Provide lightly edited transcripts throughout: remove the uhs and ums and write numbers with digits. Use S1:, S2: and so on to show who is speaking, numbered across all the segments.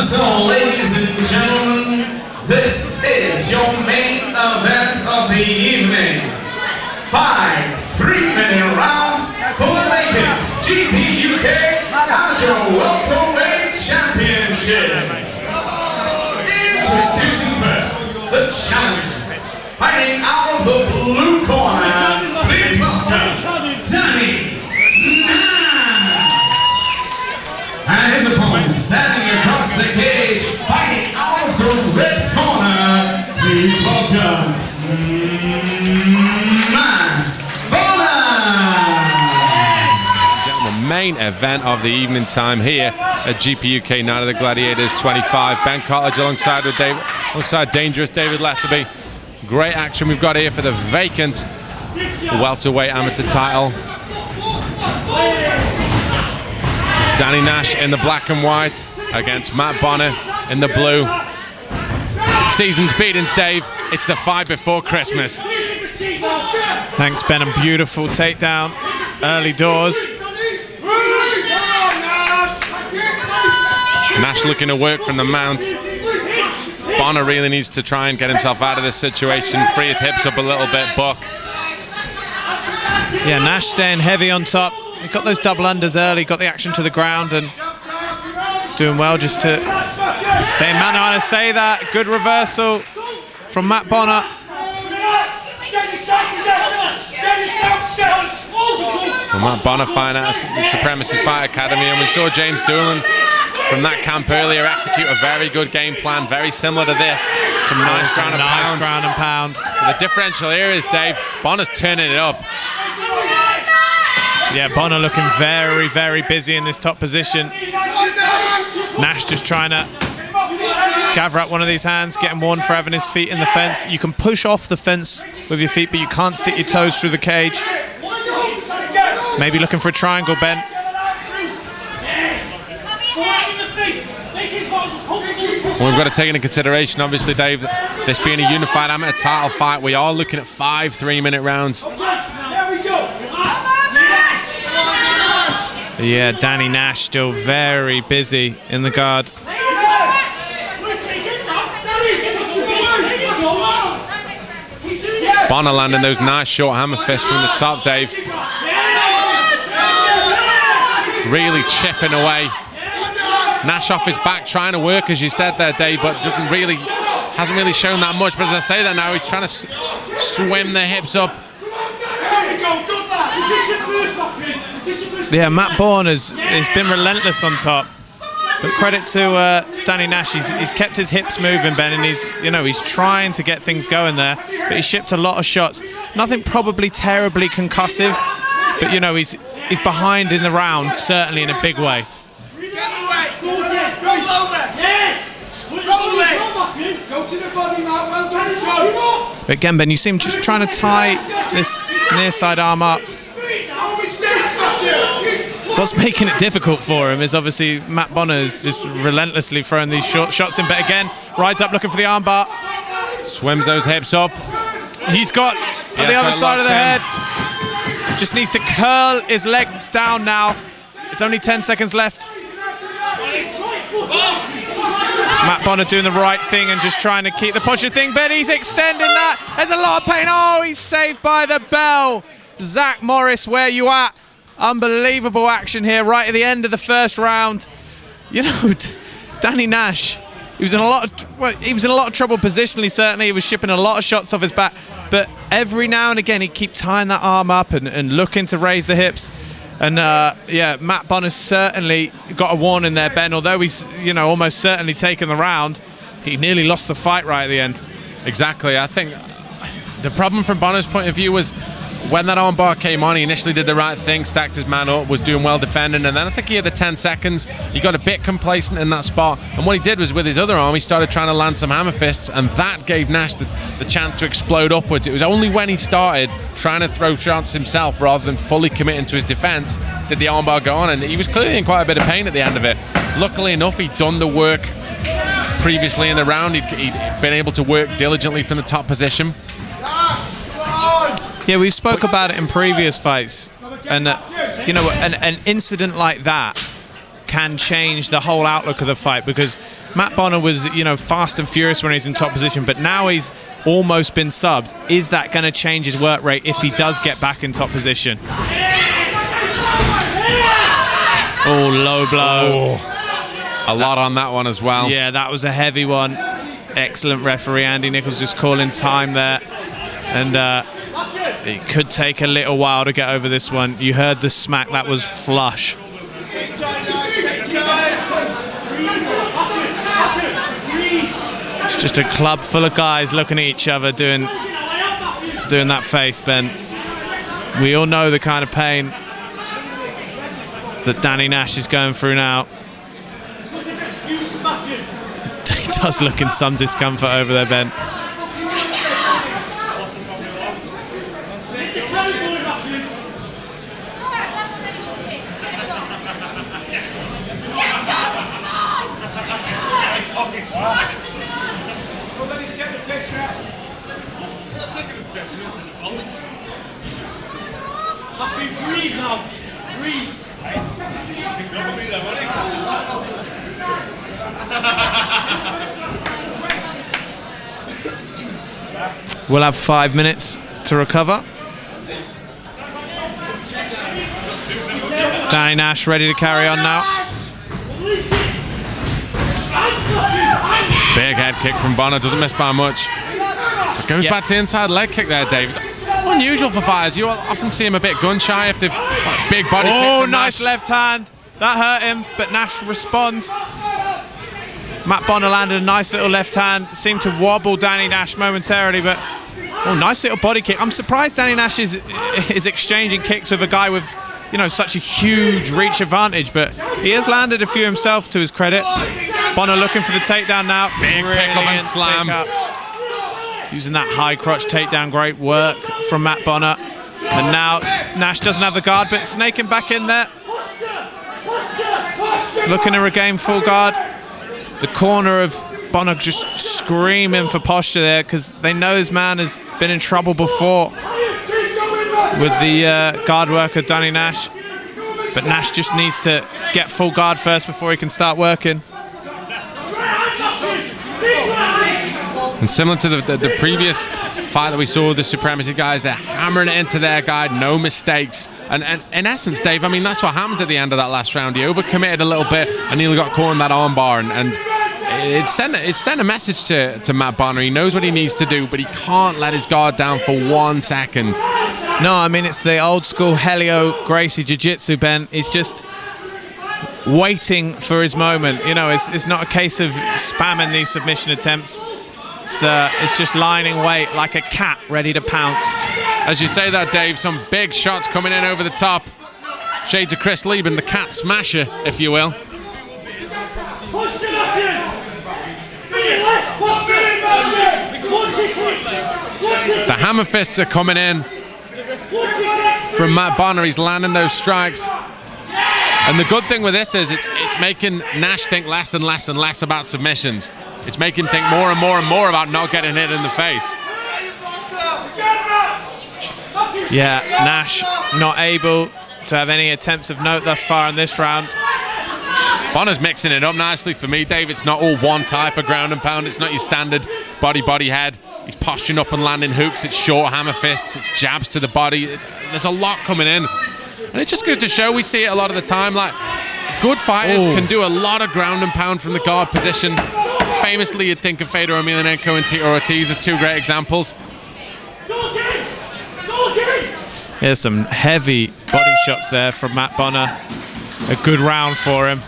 S1: So, ladies and gentlemen, this is your main event of the evening. 5 3-minute rounds for the vacant GPUK as your welterweight championship. Introducing first, the challenger, fighting out of the blue corner. Please welcome Danny Nash. And his opponent, standing across the cage, fighting out of the red corner. Please welcome
S2: main event of the evening time here at GPUK Night of the Gladiators 25. Ben Cottage alongside Dangerous David Letterby. Great action we've got here for the vacant welterweight amateur title. Danny Nash in the black and white against Matt Bonner in the blue. Season's beatings, Dave. It's the fight before Christmas.
S3: Thanks, Ben. A beautiful takedown early doors.
S2: Nash looking to work from the mount. Bonner really needs to try and get himself out of this situation, free his hips up a little bit, buck.
S3: Yeah, Nash staying heavy on top. He got those double unders early, got the action to the ground, and doing well just to stay in man. I want to say that. Good reversal from Matt Bonner.
S2: Well, Matt Bonner fighting at the Supremacy Fight Academy, and we saw James Doolan from that camp earlier execute a very good game plan, very similar to this. Some nice ground and pound. But the differential here is, Dave, Bonner's turning it up.
S3: Yeah, Bonner looking very, very busy in this top position. Nash just trying to gather up one of these hands, getting one for having his feet in the fence. You can push off the fence with your feet, but you can't stick your toes through the cage. Maybe looking for a triangle, Ben.
S2: Well, we've got to take into consideration, obviously, Dave, this being a unified amateur title fight. We are looking at 5 3-minute rounds.
S3: Yeah, Danny Nash still very busy in the guard.
S2: Bonner landing those nice short hammer fists from the top, Dave. Really chipping away. Nash off his back, trying to work, as you said there, Dave, but hasn't really shown that much. But as I say that now, he's trying to swim the hips up.
S3: Yeah, Matt Bourne has been relentless on top. But credit to Danny Nash, he's kept his hips moving, Ben, and he's trying to get things going there. But he shipped a lot of shots. Nothing probably terribly concussive, but he's behind in the round, certainly in a big way. But again, Ben, you seem just trying to tie this near side arm up. What's making it difficult for him is obviously Matt Bonner's just relentlessly throwing these short shots in. But again, rides up looking for the armbar.
S2: Swims those hips up.
S3: He's got on the other side of the head. Just needs to curl his leg down now. It's only 10 seconds left. Matt Bonner doing the right thing and just trying to keep the posture thing, but he's extending that. There's a lot of pain. Oh, he's saved by the bell. Zach Morris, where you at? Unbelievable action here right at the end of the first round. Danny Nash, he was in a lot of trouble positionally, certainly. He was shipping a lot of shots off his back, but every now and again he'd keep tying that arm up and looking to raise the hips. And yeah, Matt Bonner's certainly got a warning there, Ben. Although he's almost certainly taken the round, he nearly lost the fight right at the end.
S2: Exactly. I think the problem from Bonner's point of view was when that armbar came on, he initially did the right thing, stacked his man up, was doing well defending, and then I think he had the 10 seconds. He got a bit complacent in that spot, and what he did was with his other arm, he started trying to land some hammer fists, and that gave Nash the chance to explode upwards. It was only when he started trying to throw shots himself rather than fully committing to his defense did the armbar go on, and he was clearly in quite a bit of pain at the end of it. Luckily enough, he'd done the work previously in the round. He'd been able to work diligently from the top position.
S3: Yeah, we spoke about it in previous fights, and an incident like that can change the whole outlook of the fight, because Matt Bonner was, you know, fast and furious when he's in top position, but now he's almost been subbed. Is that going to change his work rate if he does get back in top position? Oh, low blow.
S2: Oh, a lot on that one as well.
S3: Yeah, that was a heavy one. Excellent referee Andy Nichols just calling time there. And it could take a little while to get over this one. You heard the smack, that was flush. It's just a club full of guys looking at each other doing that face, Ben. We all know the kind of pain that Danny Nash is going through now. He does look in some discomfort over there, Ben.
S4: Breathe now. Breathe.
S3: We'll have 5 minutes to recover. Danny Nash ready to carry on now.
S2: Big head kick from Bonner, doesn't miss by much. It goes back to the inside leg kick there, David. Unusual for fighters. You often see him a bit gun shy if they've got a big body kick.
S3: Oh, nice left hand. That hurt him, but Nash responds. Matt Bonner landed a nice little left hand. Seemed to wobble Danny Nash momentarily, but oh, nice little body kick. I'm surprised Danny Nash is exchanging kicks with a guy with, you know, such a huge reach advantage, but he has landed a few himself, to his credit. Bonner looking for the takedown now.
S2: Big pick up and slam.
S3: Using that high crotch takedown, great work from Matt Bonner. And now Nash doesn't have the guard, but snaking back in there. Looking to regain full guard. The corner of Bonner just screaming for posture there, because they know this man has been in trouble before with the guard work of Danny Nash. But Nash just needs to get full guard first before he can start working.
S2: And similar to the previous fight that we saw with the Supremacy guys, they're hammering it into their guard, no mistakes. And in essence, Dave, I mean, that's what happened at the end of that last round. He overcommitted a little bit and nearly got caught in that armbar. And it sent a message to Matt Bonner. He knows what he needs to do, but he can't let his guard down for 1 second.
S3: No, I mean, it's the old school Helio Gracie Jiu-Jitsu, Ben. He's just waiting for his moment. You know, it's not a case of spamming these submission attempts. It's just lying in wait like a cat ready to pounce.
S2: As you say that, Dave, some big shots coming in over the top. Shades of Chris Lieben, the cat smasher, if you will. The hammer fists are coming in from Matt Bonner. He's landing those strikes. And the good thing with this is it's making Nash think less and less and less about submissions. It's making him think more and more and more about not getting hit in the face.
S3: Yeah, Nash not able to have any attempts of note thus far in this round.
S2: Bonner's mixing it up nicely for me, Dave. It's not all one type of ground and pound. It's not your standard body, head. He's posturing up and landing hooks. It's short hammer fists. It's jabs to the body. There's a lot coming in. And it just goes to show, we see it a lot of the time, like good fighters can do a lot of ground and pound from the guard position. Famously, you'd think of Fedor Emelianenko and Tito Ortiz as two great examples.
S3: Here's some heavy body shots there from Matt Bonner. A good round for him.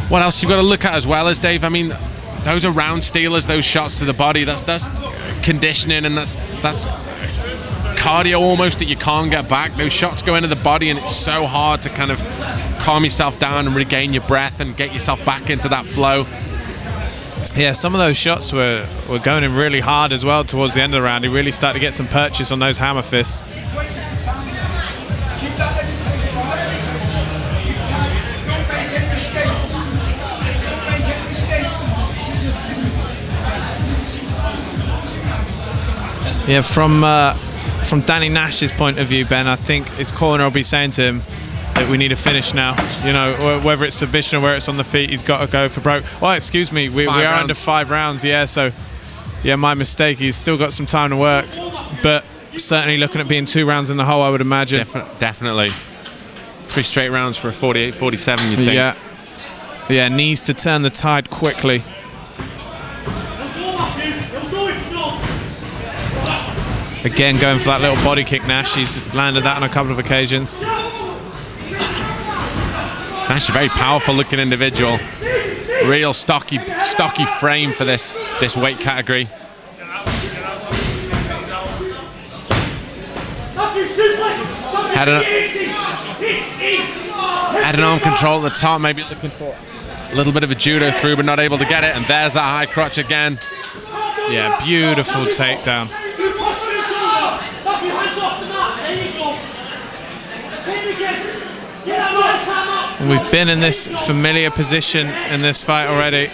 S2: What else you've got to look at as well as, Dave? I mean, those are round stealers, those shots to the body. That's conditioning, and that's cardio almost that you can't get back. Those shots go into the body, and it's so hard to kind of calm yourself down and regain your breath and get yourself back into that flow.
S3: Yeah, some of those shots were going in really hard as well towards the end of the round. He really started to get some purchase on those hammer fists. Yeah, from Danny Nash's point of view, Ben, I think his corner will be saying to him that we need a finish now. You know, whether it's submission or whether it's on the feet, he's got to go for broke. Oh, excuse me, we are under 5 rounds. Yeah, so yeah, my mistake. He's still got some time to work, but certainly looking at being 2 rounds in the hole, I would imagine.
S2: Definitely. 3 straight rounds for a 48-47, you'd think.
S3: Yeah, needs to turn the tide quickly. Again, going for that little body kick, Nash. He's landed that on a couple of occasions.
S2: Nash, a very powerful-looking individual. Real stocky frame for this weight category. Had an arm control at the top, maybe looking for a little bit of a judo through, but not able to get it. And there's that high crotch again.
S3: Yeah, beautiful takedown. And we've been in this familiar position in this fight already.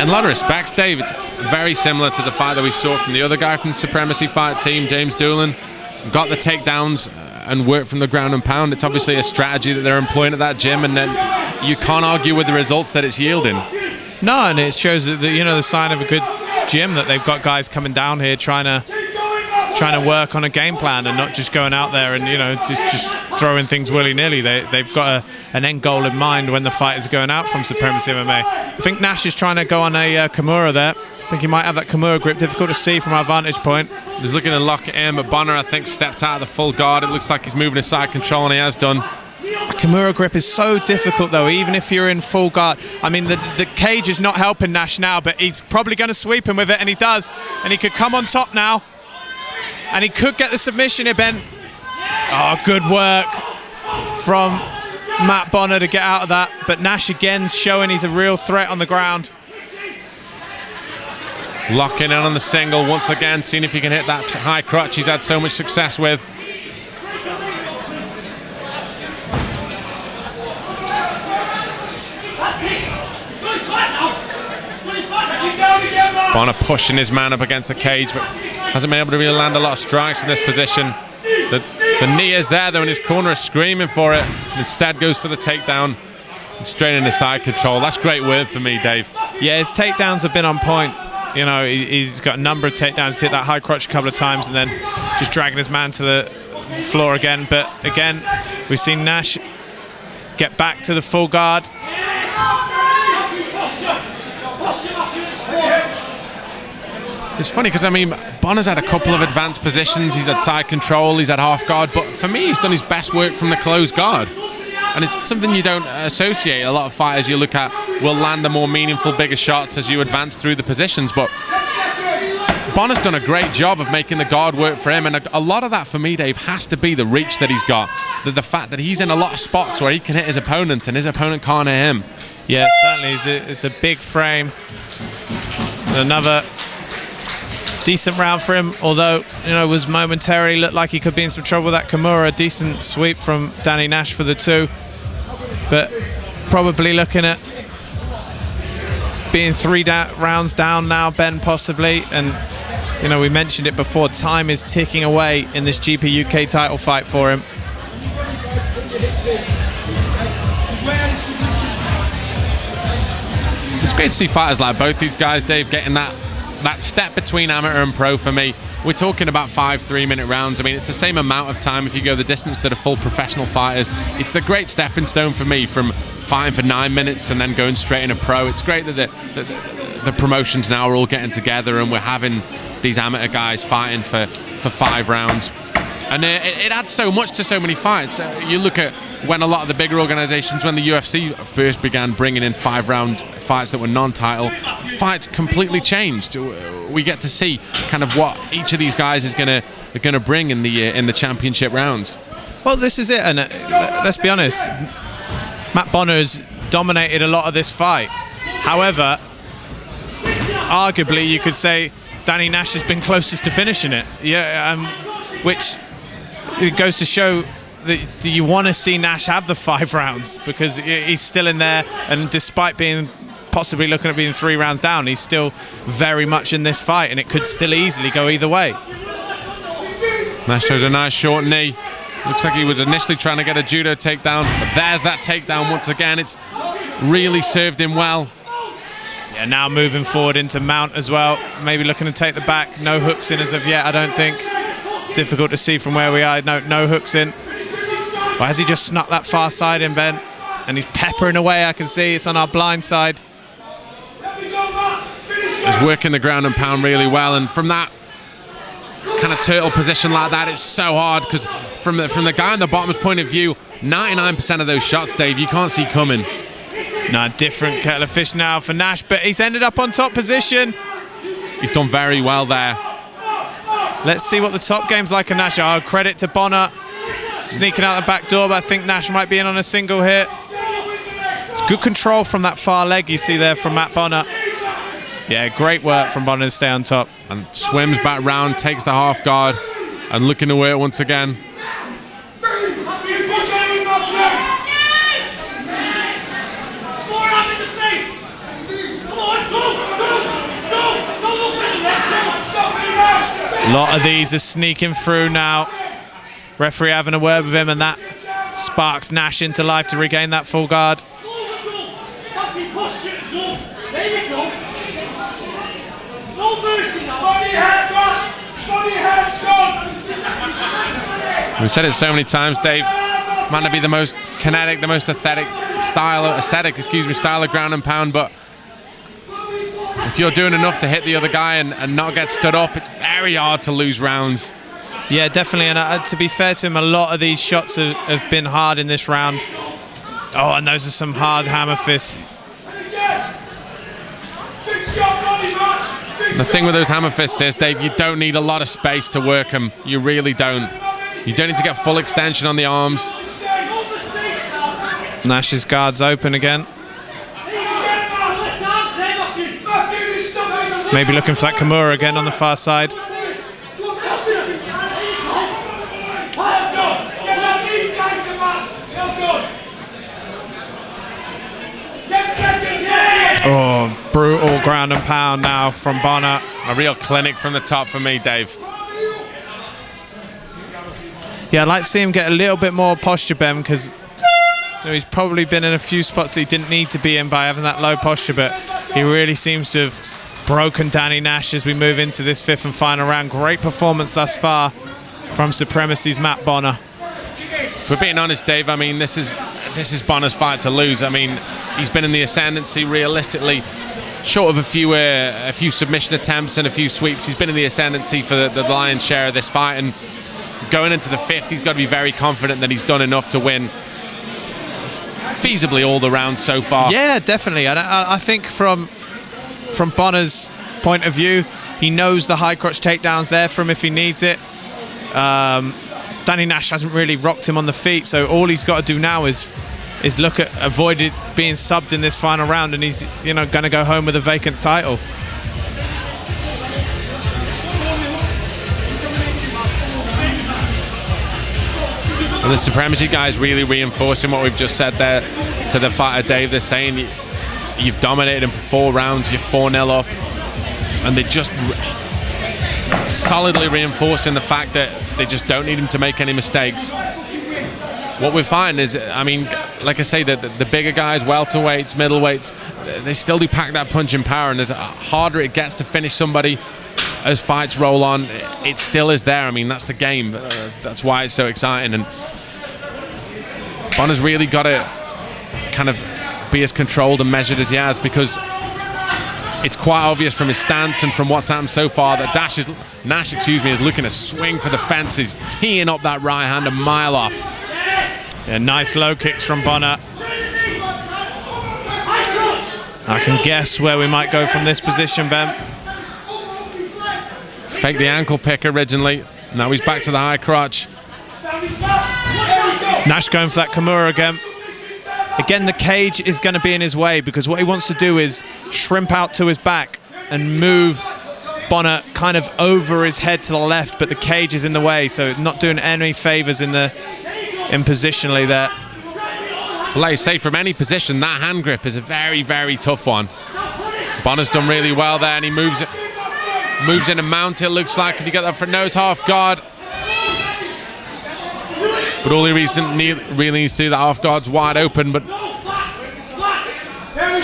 S2: In a lot of respects, Dave, it's very similar to the fight that we saw from the other guy from the Supremacy Fight team, James Doolan. Got the takedowns and worked from the ground and pound. It's obviously a strategy that they're employing at that gym, and then you can't argue with the results that it's yielding.
S3: No, and it shows that the sign of a good gym that they've got guys coming down here trying to work on a game plan and not just going out there and just throwing things willy-nilly. They've got an end goal in mind when the fight is going out from Supremacy MMA. I think Nash is trying to go on a Kimura there. I think he might have that Kimura grip. Difficult to see from our vantage point.
S2: He's looking to lock it in, but Bonner, I think, stepped out of the full guard. It looks like he's moving his side control, and he has done.
S3: A Kimura grip is so difficult, though, even if you're in full guard. I mean, the cage is not helping Nash now, but he's probably going to sweep him with it, and he does. And he could come on top now. And he could get the submission here, Ben. Oh, good work from Matt Bonner to get out of that. But Nash again showing he's a real threat on the ground.
S2: Locking in on the single once again, seeing if he can hit that high crotch he's had so much success with. Bonner pushing his man up against the cage, but hasn't been able to really land a lot of strikes in this position. The knee is there, though, and his corner is screaming for it. Instead goes for the takedown and straight into side control. That's great work for me, Dave.
S3: Yeah, his takedowns have been on point. You know, he's got a number of takedowns. He's hit that high crotch a couple of times and then just dragging his man to the floor again. But again, we've seen Nash get back to the full guard.
S2: It's funny because, I mean, Bonner's had a couple of advanced positions. He's had side control, he's had half guard, but for me, he's done his best work from the closed guard. And it's something you don't associate. A lot of fighters you look at will land the more meaningful, bigger shots as you advance through the positions. But Bonner's done a great job of making the guard work for him. And a lot of that, for me, Dave, has to be the reach that he's got. The fact that he's in a lot of spots where he can hit his opponent and his opponent can't hit him.
S3: Yeah, certainly. It's a big frame. Another decent round for him, although, was momentarily looked like he could be in some trouble with that Kimura. Decent sweep from Danny Nash for the 2. But probably looking at being 3 rounds down now, Ben, possibly. And, we mentioned it before, time is ticking away in this GPUK title fight for him.
S2: It's great to see fighters like both these guys, Dave, getting that step between amateur and pro. For me, we're talking about 5 3-minute rounds. I mean, it's the same amount of time if you go the distance that are full professional fighters. It's the great stepping stone for me from fighting for 9 minutes and then going straight into pro. It's great that the promotions now are all getting together and we're having these amateur guys fighting for 5 rounds. And it adds so much to so many fights. You look at when a lot of the bigger organizations, when the UFC first began bringing in 5-round fights that were non-title, fights completely changed. We get to see kind of what each of these guys is gonna bring in the championship rounds.
S3: Well, this is it, and let's be honest, Matt Bonner has dominated a lot of this fight. However, arguably you could say Danny Nash has been closest to finishing it. Yeah, which it goes to show that you want to see Nash have the 5 rounds because he's still in there, and despite being possibly looking at being 3 rounds down. He's still very much in this fight, and it could still easily go either way.
S2: Nash shows a nice short knee. Looks like he was initially trying to get a judo takedown, but there's that takedown once again. It's really served him well.
S3: Yeah, now moving forward into mount as well. Maybe looking to take the back. No hooks in as of yet, I don't think. Difficult to see from where we are. No hooks in. Or has he just snuck that far side in, Ben? And he's peppering away, I can see. It's on our blind side.
S2: He's working the ground and pound really well, and from that kind of turtle position like that, it's so hard, because from the guy on the bottom's point of view, 99% of those shots, Dave, you can't see coming.
S3: No, different kettle of fish now for Nash, but he's ended up on top position.
S2: He's done very well there.
S3: Let's see what the top game's like on Nash. Oh, credit to Bonner. Sneaking out the back door, but I think Nash might be in on a single hit. It's good control from that far leg you see there from Matt Bonner. Yeah, great work from Bonner to stay on top.
S2: And swims back round, takes the half guard, and looking to work once again.
S3: A lot of these are sneaking through now. Referee having a word with him, and that sparks Nash into life to regain that full guard.
S2: We've said it so many times, Dave. Might not be the most kinetic, the most aesthetic style of ground and pound, but if you're doing enough to hit the other guy and not get stood up, it's very hard to lose rounds.
S3: Yeah, definitely, and to be fair to him, a lot of these shots have been hard in this round. Oh, and those are some hard hammer fists.
S2: The thing with those hammer fists is, Dave, you don't need a lot of space to work them. You really don't. You don't need to get full extension on the arms.
S3: Nash's guard's open again. Maybe looking for that Kimura again on the far side. Oh, brutal ground and pound now from Bonner.
S2: A real clinic from the top for me, Dave.
S3: Yeah, I'd like to see him get a little bit more posture, Ben, because he's probably been in a few spots that he didn't need to be in by having that low posture, but he really seems to have broken Danny Nash as we move into this 5th and final round. Great performance thus far from Supremacy's Matt Bonner.
S2: For being honest, Dave, I mean, this is Bonner's fight to lose. I mean, he's been in the ascendancy realistically, short of a few submission attempts and a few sweeps. He's been in the ascendancy for the lion's share of this fight, and going into the 5th, he's got to be very confident that he's done enough to win feasibly all the rounds so far.
S3: Yeah, definitely. And I think from Bonner's point of view, he knows the high crotch takedown's there for him if he needs it. Danny Nash hasn't really rocked him on the feet, so all he's got to do now is look at avoid it being subbed in this final round, and he's going to go home with a vacant title.
S2: And the Supremacy guys really reinforcing what we've just said there to the fighter, Dave. They're saying you've dominated him for 4 rounds, you're 4-0 up, and they're just solidly reinforcing the fact that they just don't need him to make any mistakes. What we're finding is, I mean, like I say, the bigger guys, welterweights, middleweights, they still do pack that punching power, and as harder it gets to finish somebody as fights roll on, it still is there. I mean, that's the game. That's why it's so exciting. And Bonner's really got to kind of be as controlled and measured as he has, because it's quite obvious from his stance and from what's happened so far that Nash is looking to swing for the fences, teeing up that right hand a mile off.
S3: Yeah, nice low kicks from Bonner. I can guess where we might go from this position, Ben.
S2: Faked the ankle pick originally. Now he's back to the high crotch.
S3: Nash going for that Kimura again. Again, the cage is going to be in his way, because what he wants to do is shrimp out to his back and move Bonner kind of over his head to the left, but the cage is in the way, so not doing any favors in positionally there.
S2: Well, like you say, from any position, that hand grip is a very, very tough one. Bonner's done really well there, and he moves in a mount, it looks like, and you get that front nose half guard. But all he really needs to do, that half guard's wide open, but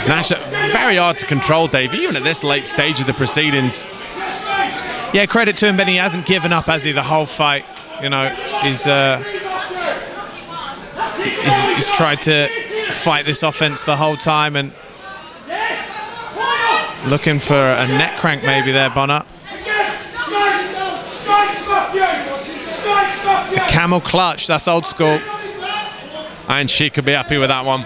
S2: Nash, very hard to control, Dave, even at this late stage of the proceedings.
S3: Yeah, credit to him, but he hasn't given up, has he, the whole fight? You know, he's tried to fight this offense the whole time and looking for a neck crank maybe there, Bonner. A camel clutch, that's old school.
S2: And she could be happy with that one.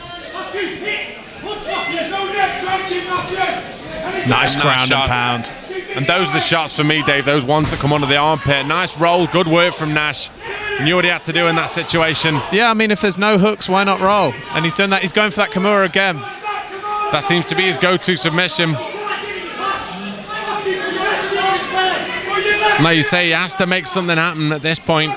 S3: Nice ground and pound.
S2: And those are the shots for me, Dave, those ones that come under the armpit. Nice roll, good work from Nash. Knew what he had to do in that situation.
S3: Yeah, I mean, if there's no hooks, why not roll? And he's done that, he's going for that Kimura again.
S2: That seems to be his go-to submission. Like you say, he has to make something happen at this point.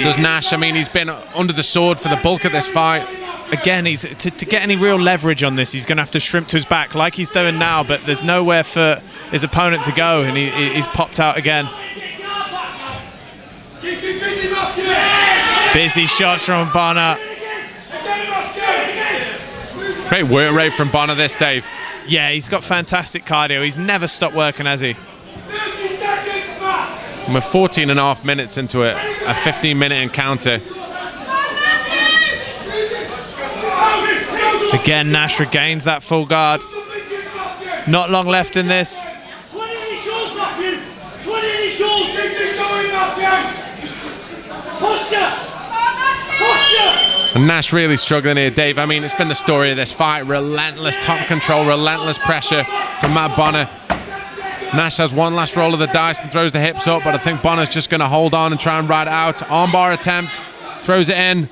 S2: Does Nash? I mean, he's been under the sword for the bulk of this fight.
S3: Again, he's to get any real leverage on this, he's going to have to shrimp to his back like he's doing now, but there's nowhere for his opponent to go, and he's popped out again. Busy shots from Bonner.
S2: Great work rate from Bonner this, Dave.
S3: Yeah, he's got fantastic cardio. He's never stopped working, has he?
S2: We're 14.5 minutes into it, a 15-minute encounter.
S3: Again, Nash regains that full guard. Not long left in this.
S2: And Nash really struggling here, Dave. I mean, it's been the story of this fight. Relentless top control, relentless pressure from Matt Bonner. Nash has one last roll of the dice and throws the hips up, but I think Bonner's just going to hold on and try and ride it out. Armbar attempt, throws it in.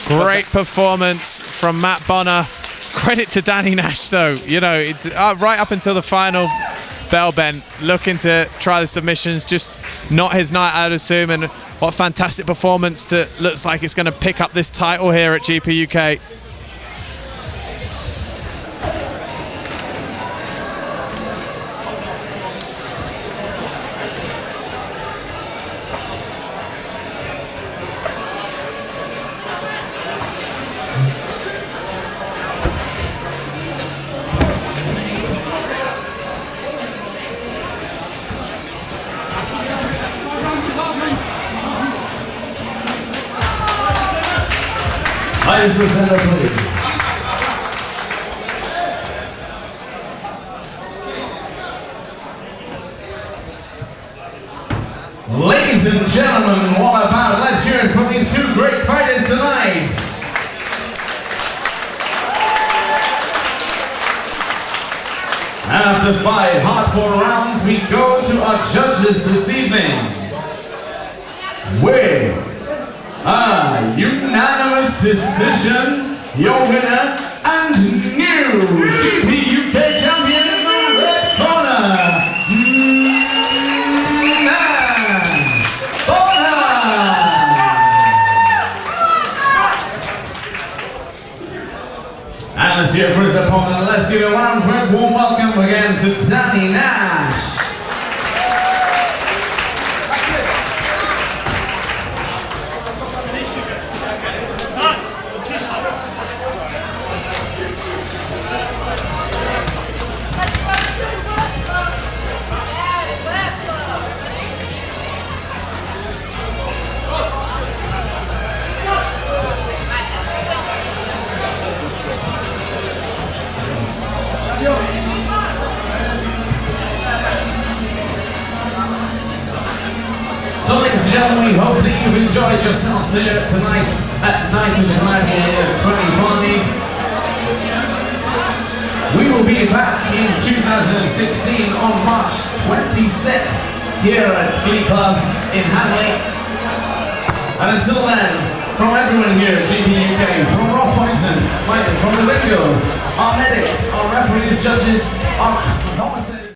S3: Great performance from Matt Bonner. Credit to Danny Nash, though. You know, right up until the final bell bend, looking to try the submissions, just not his night, I'd assume. And what a fantastic performance to looks like it's going to pick up this title here at GPUK.
S1: Ladies and gentlemen, please. Ladies and gentlemen, what about let's hear it from these two great fighters tonight. After 5 hard-fought rounds, we go to our judges this evening. With a unanimous decision, your winner and new GPUK champion in the red corner, Nash. And let's hear for his opponent. Let's give a round quick warm welcome again to Danny Nash. So ladies and gentlemen, we hope that you've enjoyed yourselves here tonight at Night of the Gladiators 25. We will be back in 2016 on March 26th here at Glee Club in Hanley. And until then, from everyone here at GPUK, from Ross Poynton, from the Ringos, our medics, our referees, judges, our commentators,